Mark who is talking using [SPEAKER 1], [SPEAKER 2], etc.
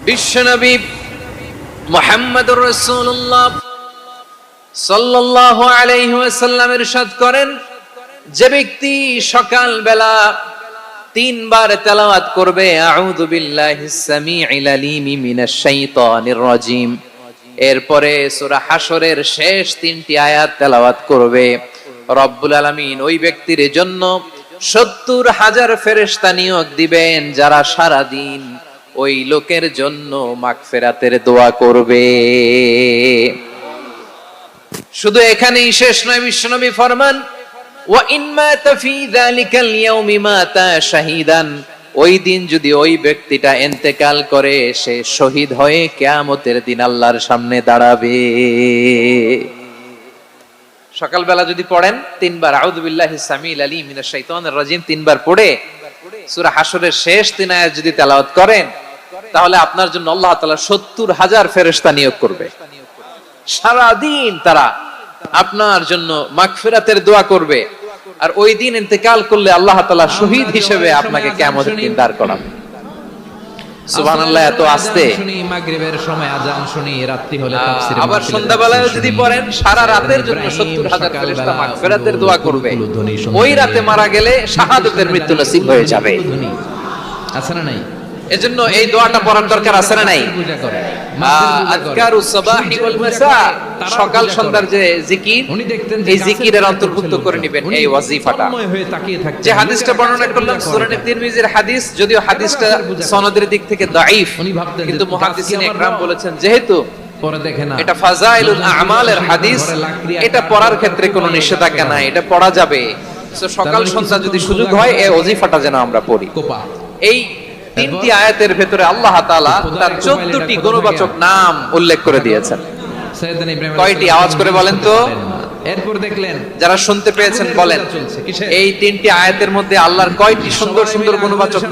[SPEAKER 1] বিশ্বনবী মুহাম্মদুর রাসূলুল্লাহ সাল্লাল্লাহু আলাইহি ওয়াসাল্লাম ইরশাদ করেন, যে ব্যক্তি সকাল বেলা তিনবার তেলাওয়াত করবে আউযু বিল্লাহিস সামিউল আলিম মিনাশ শাইতানির রাজিম, এরপরে সূরা হাশরের শেষ তিনটি আয়াত তেলাওয়াত করবে, রব্বুল আলামিন ওই ব্যক্তির জন্য ৭০,০০০ ফেরেশতা নিয়োগ দিবেন যারা সারা দিন ওই লোকের জন্য মাগফিরাতের দোয়া করবে। শুধু এখানেই শেষ নয়, বিশ্বনবী ফরমান ওয়া ইন মাতা ফি যালিকাল ইয়াউমি মাতা শাহীদান, ওই দিন যদি ওই ব্যক্তিটা ইন্তেকাল করে সে শহীদ হয়ে কিয়ামতের দিন আল্লাহর সামনে দাঁড়াবে। সকালবেলা যদি পড়েন তিনবার আউযু বিল্লাহিস সামিউল আলিম মিনাশ শাইতানির রাজিম তিনবার পড়ে সূরা হাশরের শেষ তিন আয়াত যদি তেলাওয়াত করেন, তাহলে আপনার জন্য আল্লাহ তাআলা ৭০,০০০ ফেরেশতা নিয়োগ করবে। সারা দিন তারা আপনার জন্য মাগফিরাতের দোয়া করবে, আর ওই দিন ইন্তেকাল করলে আল্লাহ তাআলা শহীদ হিসেবে আপনাকে কিয়ামতের দিন দাঁড় করাবে। সুবহানাল্লাহ। এত আস্তে
[SPEAKER 2] শুনি মাগরিবের সময় আজান শুনি, রাত্রি হলে তাফসীরে
[SPEAKER 1] আবার সন্ধ্যাবেলায় যদি পড়েন সারা রাতের জন্য ৭০,০০০ ফেরেশতা মাগফিরাতের দোয়া করবে। ওই রাতে মারা গেলে শাহাদাতের মৃত্যু নসিব হয়ে যাবে।
[SPEAKER 2] আছে না নাই?
[SPEAKER 1] এজন্য এই দোয়াটা পড়ার দরকার আছে না নাই? আযকারুস সাবাহি ওয়াল মাসা, সকাল সন্ধ্যার যে জিকির, এই জিকিরের অন্তর্ভুক্ত করে নেবেন এই ওয়াজিফাটা। যে হাদিসটা বর্ণনা করলাম সূরা তিরমিজির হাদিস, যদিও হাদিসটা সনদের দিক থেকে দাঈফ, কিন্তু মুহাদ্দিসিন ইকরাম বলেছেন যেহেতু এটা ফাযাইলুল আ'মালের হাদিস, এটা পড়ার ক্ষেত্রে কোনো নিষেধাজ্ঞা নাই, এটা পড়া যাবে। সকাল সন্ধ্যা যদি সুযোগ হয় এই ওয়াজিফাটা যেন আমরা পড়ি। এই তিনটি আয়াতের ভেতরে আল্লাহ তাআলা তার 14টি গুণবাচক নাম উল্লেখ করে দিয়েছেন। কয়টি? আওয়াজ করে বলেন তো।
[SPEAKER 2] এরপর দেখলেন
[SPEAKER 1] যারা শুনতে পেয়েছেন বলেন, এই তিনটি আয়াতের মধ্যে আল্লাহর কয়টি সুন্দর সুন্দর গুণবাচক নাম